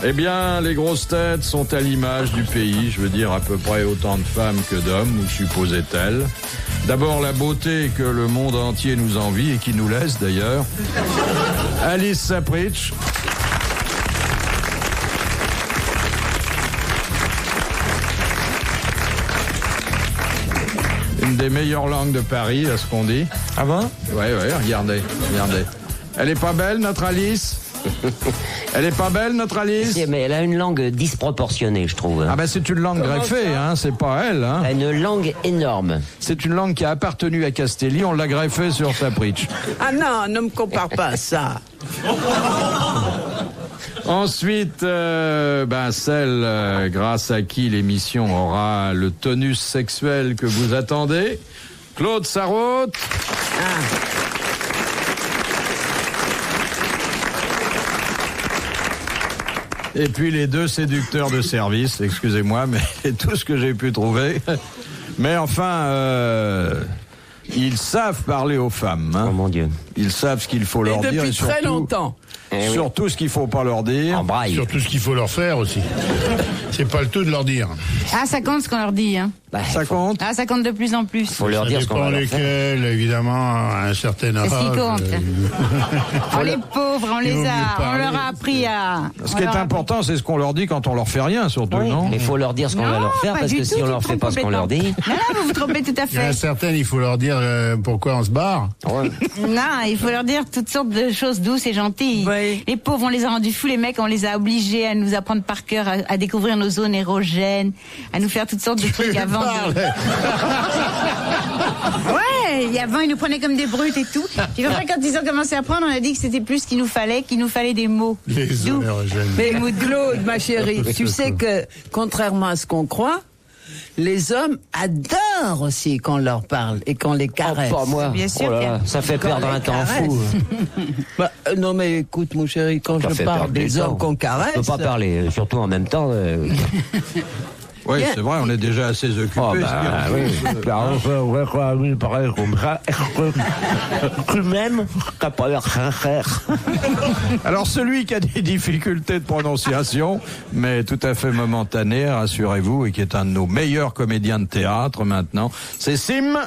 Eh bien, les grosses têtes sont à l'image du pays, je veux dire à peu près autant de femmes que d'hommes, ou supposait-elle. D'abord, la beauté que le monde entier nous envie et qui nous laisse d'ailleurs. Alice Sapritch. Une des meilleures langues de Paris, à ce qu'on dit. Ah bon? Ouais, regardez. Elle est pas belle, notre Alice? Elle est pas belle, notre Alice? Si, mais elle a une langue disproportionnée, je trouve. Ah ben c'est une langue greffée, hein, c'est pas elle. Hein. Elle a une langue énorme. C'est une langue qui a appartenu à Castelli, on l'a greffée sur Sapritch. Ah non, ne me compare pas à ça. Ensuite, celle grâce à qui l'émission aura le tonus sexuel que vous attendez, Claude Sarraute. Et puis les deux séducteurs de service, excusez-moi, mais c'est tout ce que j'ai pu trouver. Mais enfin, ils savent parler aux femmes. Hein. Oh mon Dieu. Ils savent ce qu'il faut leur dire. Depuis et surtout, très longtemps. Surtout ce qu'il faut pas leur dire. En braille. Surtout ce qu'il faut leur faire aussi. C'est pas le tout de leur dire. Ah, ça compte ce qu'on leur dit, hein. Ça compte. Ah, ça compte de plus en plus. Faut leur dire ce qu'on va leur faire. Lesquels, évidemment, à un certain âge. C'est ce qui compte. On les pauvres, on les a, on leur a appris à... Ce qui est important, c'est ce qu'on leur dit quand on leur fait rien, surtout, Oui, non? mais il faut leur dire ce qu'on va leur faire, pas parce du que tout, si on tu leur te fait pas trompes ce qu'on leur dit... Non, vous vous trompez tout à Il y en a fait. certaines, il faut leur dire pourquoi on se barre. Ouais. Non, il faut leur dire toutes sortes de choses douces et gentilles. Oui. Les pauvres, on les a rendus fous, les mecs, on les a obligés à nous apprendre par cœur, à découvrir nos zones érogènes, à nous faire toutes sortes de trucs avant de... Ouais, avant ils nous prenaient comme des brutes et tout. Puis après, quand ils ont commencé à apprendre, on a dit que c'était plus ce qu'il nous fallait des mots. Les doux. zones érogènes. Mais Claude, ma chérie, tu sais que, contrairement à ce qu'on croit, les hommes adorent aussi qu'on leur parle et qu'on les caresse. Oh, pas moi. Bien sûr Oh là qu'il y a- là, ça fait perdre un temps fou. Non mais écoute mon chéri, quand Ça je fait parle perdre du des hommes temps. qu'on caresse... On peut pas parler, surtout en même temps. Oui, c'est vrai, on est déjà assez occupés. Oh, bah, oui. Il paraît comme ça. Tu m'aimes, t'as pas l'air sincère. Alors celui qui a des difficultés de prononciation, mais tout à fait momentanées, rassurez-vous, et qui est un de nos meilleurs comédiens de théâtre maintenant, c'est Sim.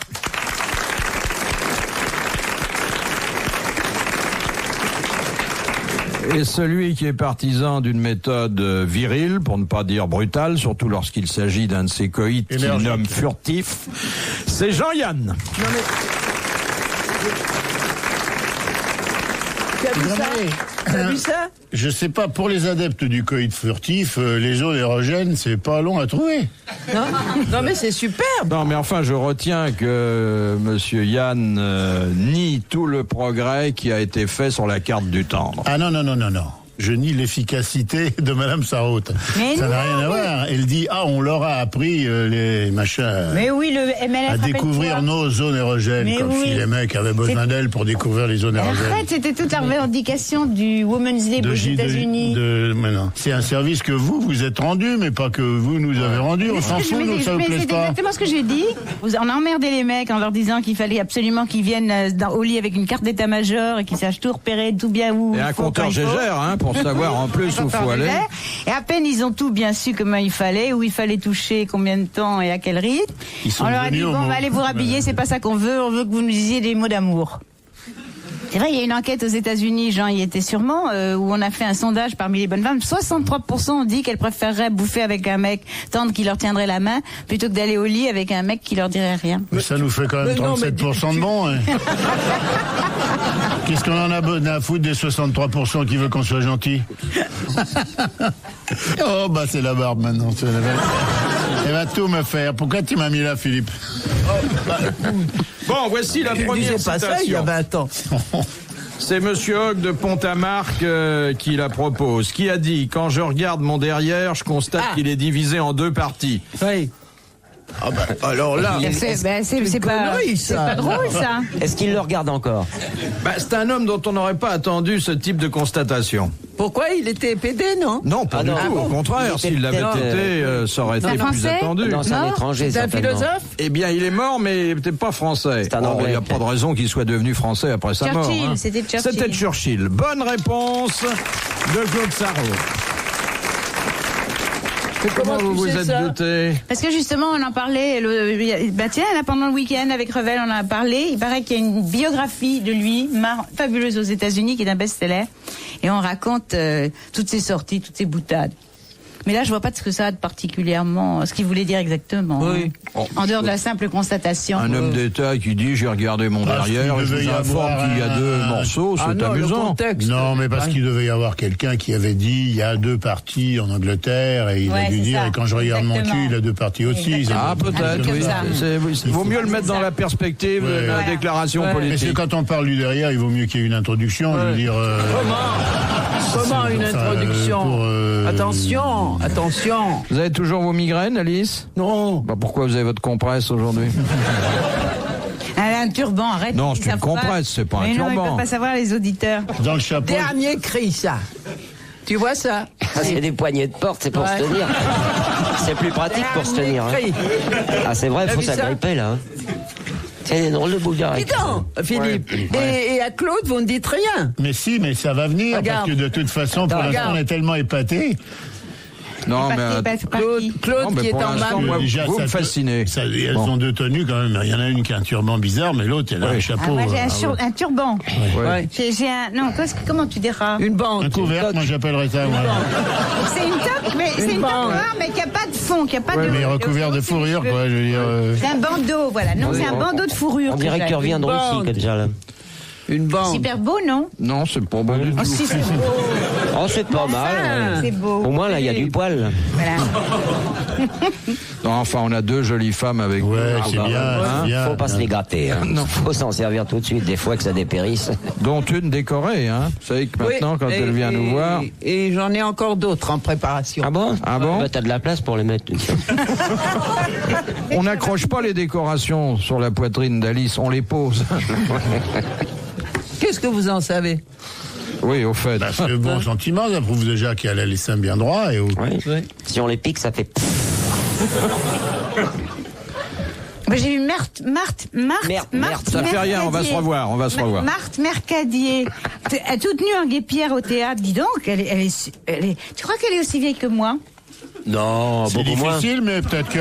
Et celui qui est partisan d'une méthode virile, pour ne pas dire brutale, surtout lorsqu'il s'agit d'un de ses coïts qu'il Énergique. nomme furtif, c'est Jean-Yann. Tu as vu ça? Tu as vu ça? Je sais pas, pour les adeptes du coït furtif, les zones érogènes, c'est pas long à trouver. Non mais c'est superbe. Non, mais enfin, je retiens que Monsieur Yann nie tout le progrès qui a été fait sur la carte du tendre. Ah non. Je nie l'efficacité de Madame Sarraute. Mais Ça n'a non, rien à voir. Elle dit, on leur a appris les machins Mais oui, le MLF, à découvrir rappelle-toi. nos zones érogènes, Mais comme oui. si les mecs avaient besoin d'elles pour découvrir les zones érogènes. Arrête, c'était toute la revendication du Women's Day aux États-Unis. Mais non. C'est un service que vous êtes rendu, mais pas que vous nous avez rendu. On s'en fout, nous, ça vous Mais plaît c'est pas. exactement ce que j'ai dit. On a emmerdé les mecs en leur disant qu'il fallait absolument qu'ils viennent au lit avec une carte d'état-major et qu'ils sachent tout repérer, tout bien où. Et il un faut, compteur quand il faut. Gégère, hein, pour savoir en plus où il faut aller. Et à peine ils ont tout bien su comment il fallait, où il fallait toucher, combien de temps et à quel rythme. Ils sont On leur a dit venus au bon, on mot. va aller vous rhabiller, c'est pas ça qu'on veut, on veut que vous nous disiez des mots d'amour. C'est vrai, il y a une enquête aux États-Unis, Jean y était sûrement, où on a fait un sondage parmi les bonnes femmes. 63% ont dit qu'elles préféreraient bouffer avec un mec tendre qui leur tiendrait la main plutôt que d'aller au lit avec un mec qui leur dirait rien. Mais ça nous fait quand même Mais non, mais 37% de bon. Hein. Qu'est-ce qu'on en a à foutre des 63% qui veulent qu'on soit gentil? Oh, bah c'est la barbe maintenant. Elle va tout me faire. Pourquoi tu m'as mis là, Philippe? Bon, voici la Tu première disais pas ça il y a citation. 20 ans. C'est Monsieur Hogg de Pont-à-Marc qui la propose. Qui a dit « Quand je regarde mon derrière, je constate qu'il est divisé en deux parties. » Oui. Ah bah, alors là, C'est une pas, connerie, c'est ça. pas drôle ça. Est-ce qu'il le regarde encore? C'est un homme dont on n'aurait pas attendu ce type de constatation. pourquoi il était pédé, non? Non, pas du tout. Au contraire, Il était s'il l'avait peut-être, été, ça aurait été plus Français attendu. Non, c'est un Non, étranger, C'est un certainement. philosophe? Eh bien, il est mort, mais il n'était pas français. C'est un Il Anglais, n'y a pas de raison qu'il soit devenu français après sa mort. Churchill, hein. c'était Churchill. C'était Churchill. Bonne réponse de Claude Sarraute. Comment vous vous sais êtes ça douté? Parce que justement, on en parlait, tiens, là, pendant le week-end, avec Revel, on en a parlé. Il paraît qu'il y a une biographie de lui, fabuleuse aux États-Unis, qui est un best-seller. Et on raconte toutes ses sorties, toutes ses boutades. Mais là, je vois pas ce que ça a de particulièrement, ce qu'il voulait dire exactement. Oui. Hein. En dehors de la simple constatation. Un homme d'État qui dit j'ai regardé mon derrière et je vous informe qu'il y a 2 morceaux, c'est non, le amusant. contexte. Non, mais parce qu'il devait y avoir quelqu'un qui avait dit il y a 2 partis en Angleterre et il a dû dire ça. et quand je regarde mon Exactement. cul, il a 2 partis aussi. Ah, peut-être, Comme oui. ça. Il vaut mieux le mettre dans la perspective de la déclaration Mais c'est politique. quand on parle du derrière, il vaut mieux qu'il y ait une introduction. Je veux dire. Comment une introduction Attention, attention. Vous avez toujours vos migraines, Alice? Non. Bah, pourquoi vous avez votre compresse aujourd'hui? Elle a un turban, arrête. Non, ils c'est une savent compresse, pas. c'est pas un Mais non, ils turban. peuvent pas savoir, les auditeurs. Dans le chapeau. Dernier cri, ça. Tu vois ça? C'est des poignées de porte, c'est pour se tenir. C'est plus pratique pour se tenir. Hein. Cri. Ah, c'est vrai, il T'as faut vu ça s'agripper, là. Hein. C'est des drôles de bouillards. Dis donc, Philippe. Et à Claude, vous ne dites rien. Mais si, mais ça va venir Regarde. parce que de toute façon, pour Regarde. l'instant, on est tellement épatés. Non, Claude Non, mais qui est pour en l'instant, bas. moi, Déjà, vous ça me te- fascinez. Elles Bon. ont 2 tenues quand même. Il y en a une qui a un turban bizarre, mais l'autre, elle a un Ah, chapeau. moi, j'ai ouais. un turban. Ouais. J'ai un. Non, comment tu diras? Une bande. Un couvercle, moi j'appellerais ça. Ouais. C'est une toque, mais c'est une toque bande. noire, mais qui a pas de fond, qui a pas de. Mais recouvert de fourrure, quoi. Je veux dire. C'est un bandeau, voilà. Non, c'est un bandeau de fourrure. On dirait que tu reviens de Russie, bande. comme déjà, là. Une bande. Super beau, non? Non, c'est pas bon du tout. Oh, si, c'est beau. Oh, c'est pas mal. C'est beau. Au moins, là, il y a du poil. Voilà. Non, enfin, on a 2 jolies femmes avec nous. Ouais, c'est bien, c'est bien. Faut pas se les gâter. Hein. Faut s'en servir tout de suite, des fois que ça dépérisse. Dont une décorée, hein. Vous savez que maintenant, Oui, quand elle vient nous voir... Et j'en ai encore d'autres en préparation. Ah bon? Ah bon? Bah, t'as de la place pour les mettre. On n'accroche pas les décorations sur la poitrine d'Alice, on les pose. Qu'est-ce que vous en savez? Oui, au fait. Parce que bon sentiment, ça prouve déjà qu'elle a les seins bien droits. Et Oui. Si on les pique, ça fait... Bah, j'ai eu Marthe, Ça fait rien, on va se revoir, Marthe Mercadier, toute nue en guépière au théâtre. Dis donc, elle est. Tu crois qu'elle est aussi vieille que moi? Non, c'est beaucoup moins. difficile, mais peut-être que.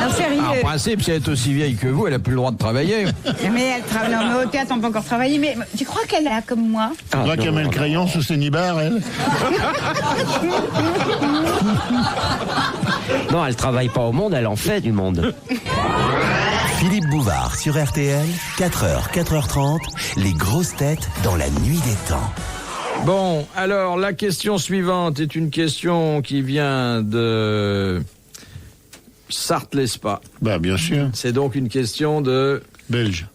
Non, sérieux. En principe, si elle est aussi vieille que vous, elle a plus le droit de travailler. Mais elle travaille. Non, mais au théâtre, on peut encore travailler. Mais tu crois qu'elle est là comme moi? Tu crois qu'elle met le crayon sous ses nibards, elle? Non, elle travaille pas au monde, elle en fait du monde. Philippe Bouvard sur RTL, 4h, 4h30, les grosses têtes dans la nuit des temps. Bon, alors, la question suivante est une question qui vient de Sarthe-Lespa. Bah, bien sûr. C'est donc une question de... Belge.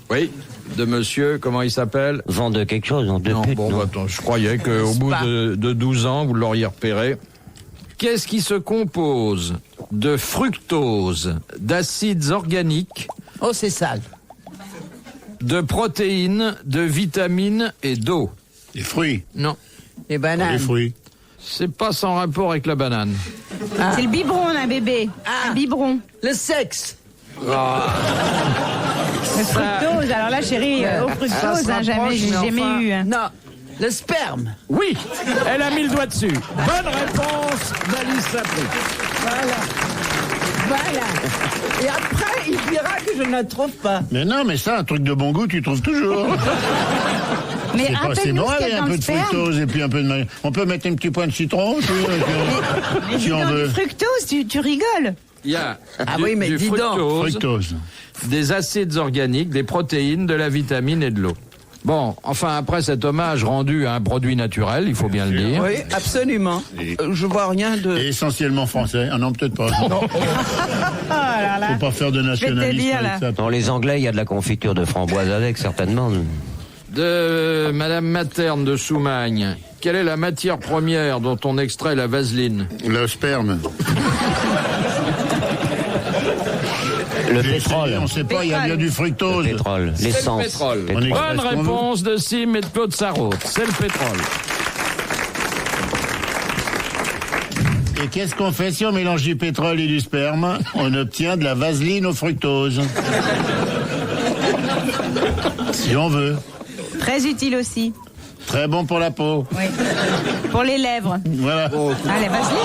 Oui, de monsieur, comment il s'appelle? Vend de quelque chose, de Non, pute, bon, non. bah, attends, je croyais qu'au bout de 12 ans, vous l'auriez repéré. Qu'est-ce qui se compose de fructose, d'acides organiques, Oh, c'est sale. de protéines, de vitamines et d'eau? Les fruits. Non, Les bananes. Les fruits. c'est pas sans rapport avec la banane. C'est le biberon d'un bébé. Ah. Un biberon. Le sexe. Le fructose. Alors là, chérie, au fructose, Ça se jamais, rapproche, j'ai mais jamais enfin, eu. Hein. Non, le sperme. Oui, elle a mis le doigt dessus. Bonne réponse d'Alice Sapri. Voilà. Et après, il dira que je ne la trouve pas. Mais non, mais ça, un truc de bon goût, tu trouves toujours. Mais C'est rappelle-nous bon, ce qu'il y allez, a dans un peu le de sperme. fructose et puis un peu de... On peut mettre un petit point de citron, si on Dans veut. du fructose, tu rigoles. Il y a Ah oui, mais du dis donc. fructose, Fructose. des acides organiques, des protéines, de la vitamine et de l'eau. Bon, enfin, après cet hommage rendu à un produit naturel, il faut bien le dire. Oui, absolument. Je vois rien de... Et essentiellement français. Ah non, peut-être pas. là là. Faut pas faire de te nationalisme dire, avec là. ça. Dans les Anglais, il y a de la confiture de framboise avec, certainement. De Madame Materne de Soumagne. Quelle est la matière première dont on extrait la vaseline? Le sperme. Le J'ai pétrole. essayé, on sait pas, il y a bien du fructose. Le pétrole. C'est le L'essence. pétrole. On est- Bonne Est-ce qu'on réponse de Sim et de Claude Sarraute. C'est le pétrole. Et qu'est-ce qu'on fait si on mélange du pétrole et du sperme? On obtient de la vaseline au fructose. Si on veut. Très utile aussi. Très bon pour la peau. Oui. Pour les lèvres. Voilà. Ah, la vaseline.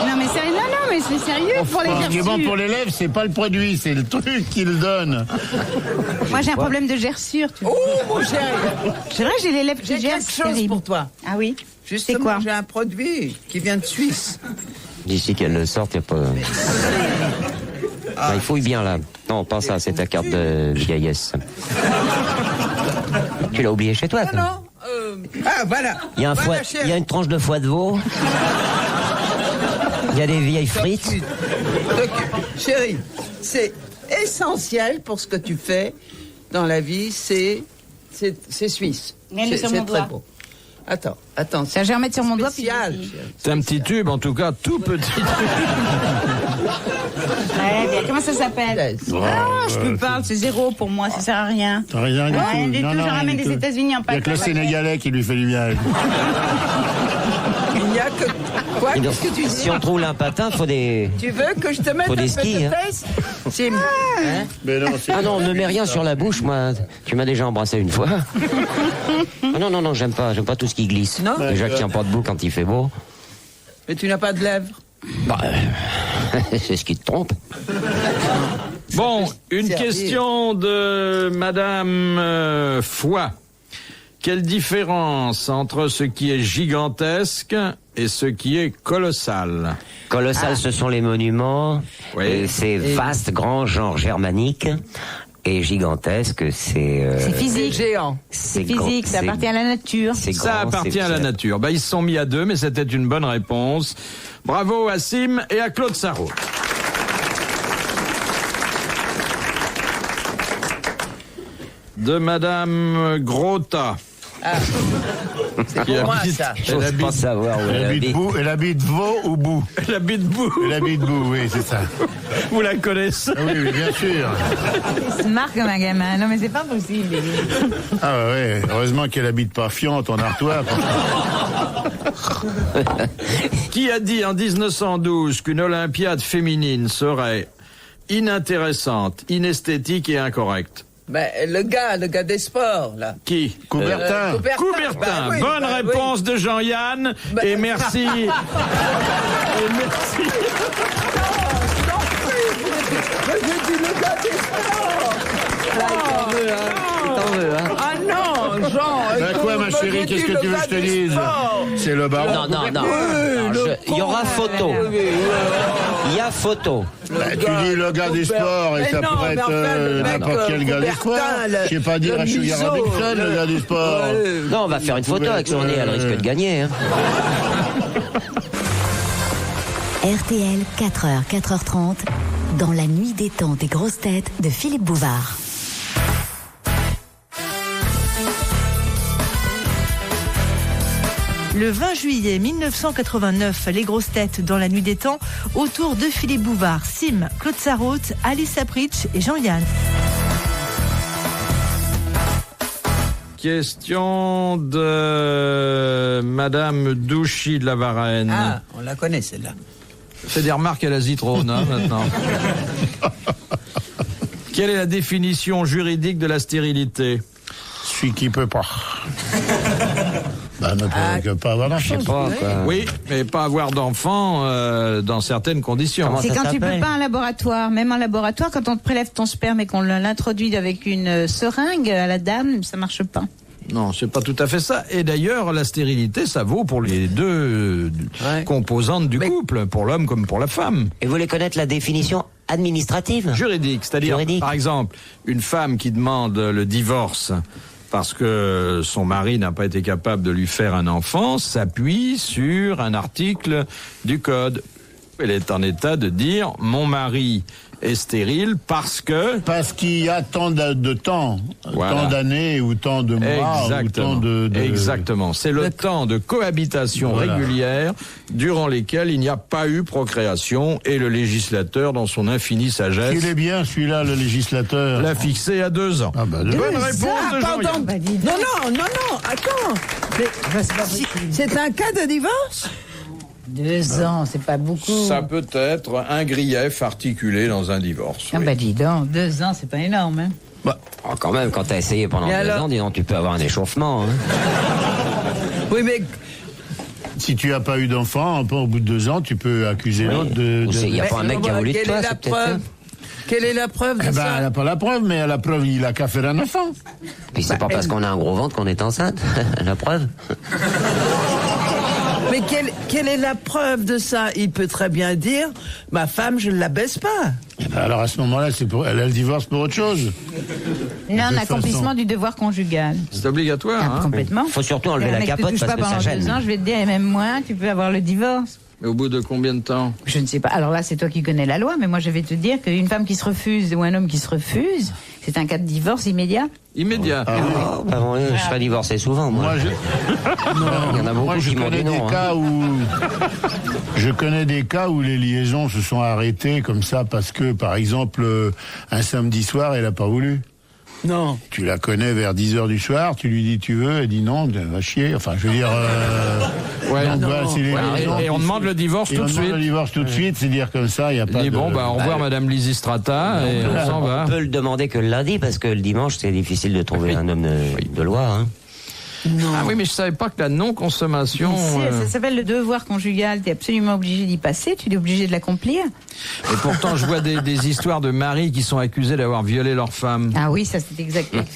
Non, mais sérieux, non, mais c'est sérieux pour les Ce qui est gerçures. bon pour les lèvres, c'est pas le produit, c'est le truc qu'il donne. Moi, j'ai un problème de gerçure. Tu vois. Oh, mon chéri, C'est vrai, j'ai les lèvres qui j'ai quelque gercent. chose terrible. pour toi. Ah oui. Justement, C'est quoi j'ai un produit qui vient de Suisse. D'ici qu'elle ne sorte, il n'y a pas... Il fouille bien, là. Non, pas ça, c'est ta carte de vieillesse. Tu l'as oublié chez toi, Ah toi. non ah, voilà. Il y a un Voilà, foie, chérie. il y a une tranche de foie de veau. Il y a des vieilles frites. Donc, chérie, c'est essentiel pour ce que tu fais dans la vie, c'est suisse. Mets-le sur C'est mon très doigt. beau. Attends. Ça, je vais remettre sur mon doigt. Puis... Spécial. C'est un petit tube, en tout cas, tout petit. Ouais, bien. Comment ça s'appelle? Ah, je peux pas, c'est zéro pour moi, ça sert à rien. T'as rien du Rien tout. du tout, je rien ramène du des tout. États-Unis en Il y a que le paquet. Sénégalais qui lui fait du bien. Il n'y a que... Quoi? Et donc, Qu'est-ce que tu dis? si on trouve un patin, faut des... Tu veux que je te mette Faut un des peu skis, de hein. fesses? Sim. Hein? Mais non, c'est... Ah non, ne mets rien sur la bouche, moi. Tu m'as déjà embrassé une fois. Ah non, non, non, j'aime pas tout ce qui glisse. Non. Déjà que je tiens pas debout quand il fait beau. Mais tu n'as pas de lèvres. Bah, c'est ce qui te trompe. Bon, une servir. question de Madame Foy. Quelle différence entre ce qui est gigantesque et ce qui est colossal? Colossal, ce sont les monuments. Oui. Et c'est vaste, grand, genre germanique. Et gigantesque, c'est... C'est C'est physique. géant. C'est physique, ça appartient à la nature. C'est Ça grand, appartient c'est- à la nature. Bah, ils se sont mis à 2, mais c'était une bonne réponse. Bravo à Sim et à Claude Sarraute. De Madame Grotta. C'est pour moi, ça. J'ose pas savoir où elle habite. Elle habite veau ou bout. Elle habite Bou. Elle habite bout, oui, c'est ça. Vous la connaissez? Ah oui, oui, bien sûr. Il se marque comme un gamin. Non, mais c'est pas possible. Ah ouais, heureusement qu'elle habite pas Fiante en Artois. Qui a dit en 1912 qu'une Olympiade féminine serait inintéressante, inesthétique et incorrecte? Ben, le gars des sports, là. Qui? Coubertin. Coubertin. Bah oui, Bonne bah réponse oui. de Jean-Yann. Bah- Et merci. Et merci. Mais j'ai dit le gars des sports. T'en veux, hein? Ah non, Jean. Ben quoi, ma chérie, qu'est-ce que tu veux que je te dise? C'est le baron. Non, non, non. Non, il y aura photo. Il y a photo. Bah, tu dis le gars des sports et Mais ça non, pourrait mais être enfin, le mec, n'importe quel gars des Coubertin, sports. le- Je sais pas dire le à Sugar museau, Robinson, le gars des sports. Non, on va faire une photo avec son nez, elle risque de gagner. Hein. RTL, 4h, 4h30, dans la nuit des temps des grosses têtes de Philippe Bouvard. Le 20 juillet 1989, les grosses têtes dans la nuit des temps, autour de Philippe Bouvard, Sim, Claude Sarraute, Alice Sapritch et Jean-Yann. Question de Madame Douchy de la Varenne. Ah, on la connaît, celle-là. Fait des remarques à la zitrone, hein, maintenant. Quelle est la définition juridique de la stérilité? Celui qui peut pas. Bah, ne peut pas avoir Je sais d'enfant. pas, quoi. Oui, mais pas avoir d'enfant dans certaines conditions. Comment C'est ça quand tu peux s'appelle? pas en laboratoire. Même en laboratoire, quand on te prélève ton sperme et qu'on l'introduit avec une seringue à la dame, ça marche pas. Non, c'est pas tout à fait ça. Et d'ailleurs, la stérilité, ça vaut pour les deux Ouais. composantes du Mais- couple, pour l'homme comme pour la femme. Et vous voulez connaître la définition administrative? Juridique, c'est-à-dire, Juridique. par exemple, une femme qui demande le divorce parce que son mari n'a pas été capable de lui faire un enfant, s'appuie sur un article du Code. Elle est en état de dire « Mon mari est stérile parce que... Parce qu'il y a tant de temps, Voilà. tant d'années ou tant de mois ou tant de... Exactement. C'est le temps de cohabitation Voilà. régulière durant lesquels il n'y a pas eu procréation et le législateur, dans son infinie sagesse, Il est bien celui-là, le législateur. l'a fixé à 2 ans. Ah bah, Bonne Ah, réponse de pardon. Jean-Yann. Non, attends. Mais, c'est un cas de divorce? 2 ans, c'est pas beaucoup. Ça peut être un grief articulé dans un divorce. Ah oui. bah dis donc, 2 ans, c'est pas énorme. Hein. Bah, Oh, quand même, quand t'as essayé pendant Et 2 alors ans, dis donc, tu peux avoir un échauffement. Hein. Oui, mais si tu n'as pas eu d'enfant, au bout de 2 ans, tu peux accuser l'autre de... Il n'y a pas un mec qui a voulu de quelle toi, est la c'est peut-être preuve ça. Quelle est la preuve de Eh ben, ça? elle n'a pas la preuve, mais la preuve, il a qu'à faire un enfant. Puis c'est pas parce qu'on a un gros ventre qu'on est enceinte. La preuve. Mais quelle est la preuve de ça? Il peut très bien dire, ma femme, je ne la baisse pas. Eh ben, alors à ce moment-là, elle a le divorce pour autre chose. Non, toute accomplissement façon. du devoir conjugal. C'est obligatoire. Hein. Complètement. Faut surtout enlever Un la mec te capote touche parce pas que ça pendant 2 gêne. ans, je vais te dire, et même moins, tu peux avoir le divorce. Mais au bout de combien de temps? Je ne sais pas. Alors là, c'est toi qui connais la loi, mais moi, je vais te dire qu'une femme qui se refuse ou un homme qui se refuse, c'est un cas de divorce immédiat. Immédiat. Oh, bah, bon, je serais divorcé souvent, moi. Il y en a beaucoup Moi, je qui m'ont connais dit des non. cas où je connais des cas où les liaisons se sont arrêtées comme ça parce que, par exemple, un samedi soir, elle a pas voulu. Non. Tu la connais vers 10h du soir, tu lui dis tu veux, elle dit non, va chier. Enfin, je veux dire. Ouais, donc, non. voilà, c'est les Ouais, liaisons et on qui- demande le divorce et tout on de demande suite. le divorce tout de suite, c'est dire comme ça, il n'y a Il pas dit de. bon, bah, au revoir Madame Lysistrata et on s'en va. On peut le demander que le lundi parce que le dimanche c'est difficile de trouver un homme de loi. Hein. Ah oui, mais je savais pas que la non-consommation. Ça s'appelle le devoir conjugal. Tu es absolument obligé d'y passer, tu es obligé de l'accomplir. Et pourtant, je vois des histoires de maris qui sont accusés d'avoir violé leur femme. Ah oui, ça c'est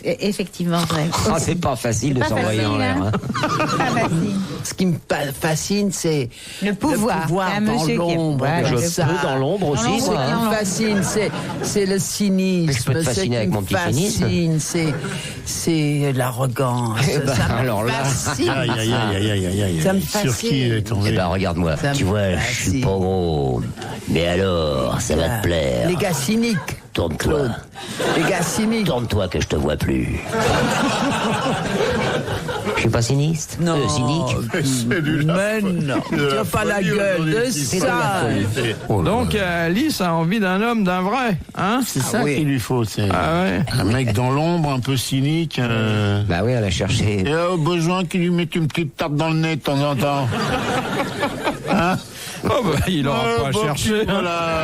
effectivement vrai. Ah, c'est pas facile de Pas s'envoyer en facile, l'air. hein. Hein. Pas facile. Ce qui me fascine, c'est Le pouvoir. Un dans monsieur qui est- l'ombre. Voilà, comme Je le ça. peux dans l'ombre Dans aussi, l'ombre, Ce moi. qui Hein. me fascine, c'est le cynisme. Je peux te Ce fasciner qui avec me mon petit cynisme. fascine, c'est l'arrogance. Eh ben, Ça me alors là. fascine. Aïe, aïe, aïe, aïe, aïe, aïe. Ça me Sur fascine. qui il est Eh tombé? ben regarde-moi, Ça tu me vois, je fascine. suis pas gros. Mais alors, ça va te plaire. Les gars cyniques. Tourne-toi. Claude. Les gars cyniques. Tourne-toi que je te vois plus. Je suis pas sinistre. Non. Cynique. C'est du Mais non. Tu n'as pas la gueule de ça. Donc, Alice a envie d'un homme, d'un vrai. Hein? C'est ça oui. qu'il lui faut, c'est Ah ouais. un mec dans l'ombre, un peu cynique. Bah oui, elle a cherché. Et au besoin qu'il lui mette une petite tape dans le nez de temps en temps. Hein? Oh, bah, il aura pas bon, cherché. Voilà.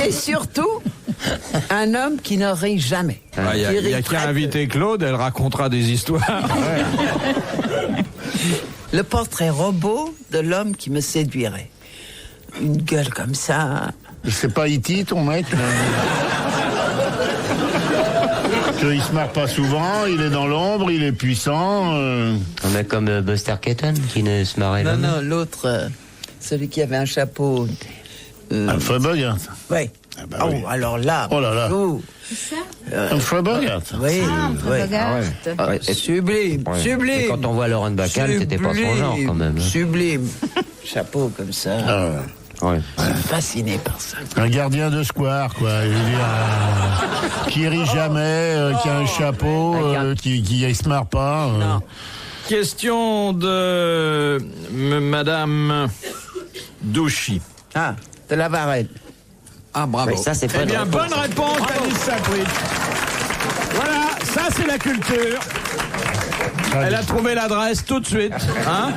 Et surtout, un homme qui ne rit jamais. Il Qui n'y a rit qu'à très inviter Claude, elle racontera des histoires. Le portrait robot de l'homme qui me séduirait. Une gueule comme ça. C'est pas E.T. ton mec là. Il se marre pas souvent, il est dans l'ombre, il est puissant. Un mec comme Buster Keaton qui ne se marrait Non, jamais. non, l'autre, celui qui avait un chapeau. Humphrey Bogart. Oui. bah Oh, oui. alors là. Oh là là. oh, Humphrey Bogart. oui, oui. Regarde. Ah, sublime, Ouais. sublime. Et quand on voit Lauren Bacall, c'était pas son genre quand même. hein. Sublime. Chapeau comme ça. Ah, Ouais. Je suis fasciné par ça. un gardien de square, quoi. Je veux dire, qui rit jamais, qui a un chapeau, qui se marre pas. Non. Question de Madame Douchy. Ah, de la Varenne. Ah, bravo. Ouais, ça, c'est pas Eh une bien, réponse. bonne réponse d'Alice Sapritch. Voilà, ça c'est la culture. Elle a trouvé l'adresse tout de suite. Hein?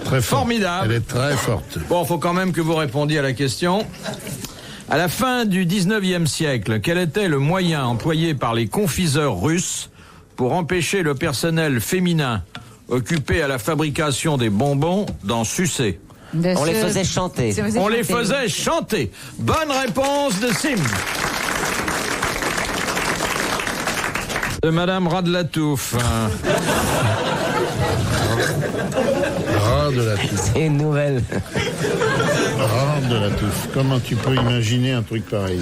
Très forte. Formidable. Elle est très forte. Bon, faut quand même que vous répondiez à la question. À la fin du 19e siècle, quel était le moyen employé par les confiseurs russes pour empêcher le personnel féminin occupé à la fabrication des bonbons d'en sucer? On les faisait chanter. On les faisait chanter. Bonne réponse de Sim. De Madame Radlatouf. Rare de la touffe. C'est une nouvelle. Rare de la touffe. Comment tu peux imaginer un truc pareil?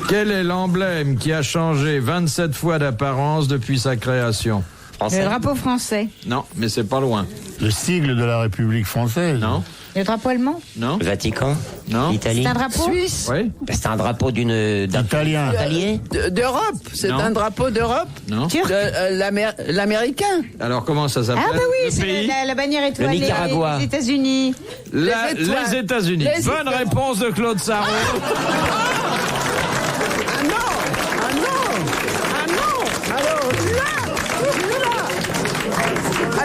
Quel est l'emblème qui a changé 27 fois d'apparence depuis sa création? Le drapeau français. Non, mais c'est pas loin. Le sigle de la République française. Non, Le drapeau allemand. non, Le Vatican. non. L'Italie. C'est un drapeau Suisse. Oui, C'est un drapeau d'un Italien. allié. D'Europe. C'est Non. un drapeau d'Europe. non. Turc. L'américain. Alors comment ça s'appelle? Ah bah oui, le c'est pays? la bannière étoilée. Nicaragua. Les États-Unis. Les étoiles. Les États-Unis. Les Bonne États- réponse de Claude Sarraud. Ah non. Ah non. Ah non. Alors là.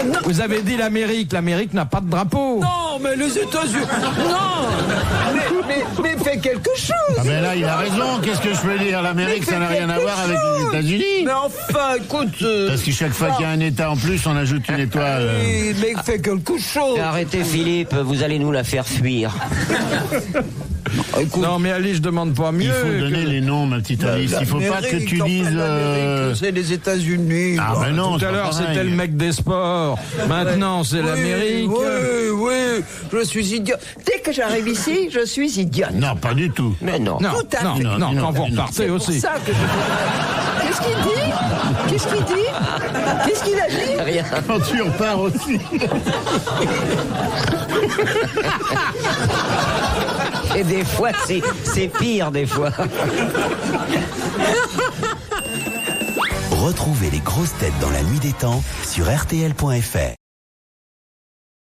Ah non. Vous avez dit l'Amérique. L'Amérique n'a pas de drapeau. Non, mais les États-Unis. Non, mais fais quelque chose. Ah ben là, il a raison. Qu'est-ce que je peux dire? L'Amérique, ça n'a rien à voir avec les États-Unis. Mais enfin, écoute. Parce que chaque fois qu'il y a un État en plus, on ajoute une étoile. Mais fais quelque chose. Arrêtez Philippe, vous allez nous la faire fuir. Écoute, Non, mais Ali, je demande pas mieux. Il faut donner les noms, ma petite Alice. Il faut pas que tu dises. C'est les États-Unis. Ah ben non. Tout à l'heure, c'était le mec des sports. Maintenant, c'est l'Amérique. Oui, je suis idiot. Dès que j'arrive ici, je suis idiot. Non, pas du tout. Mais non. Non, Tout à non, fait. non, Non, quand vous non, repartez C'est pour aussi. ça que je... Qu'est-ce qu'il dit? Qu'est-ce qu'il dit? Qu'est-ce qu'il a dit? Rien. Quand tu repars aussi. Et des fois, c'est pire, des fois. Retrouvez les grosses têtes dans la nuit des temps sur RTL.fr.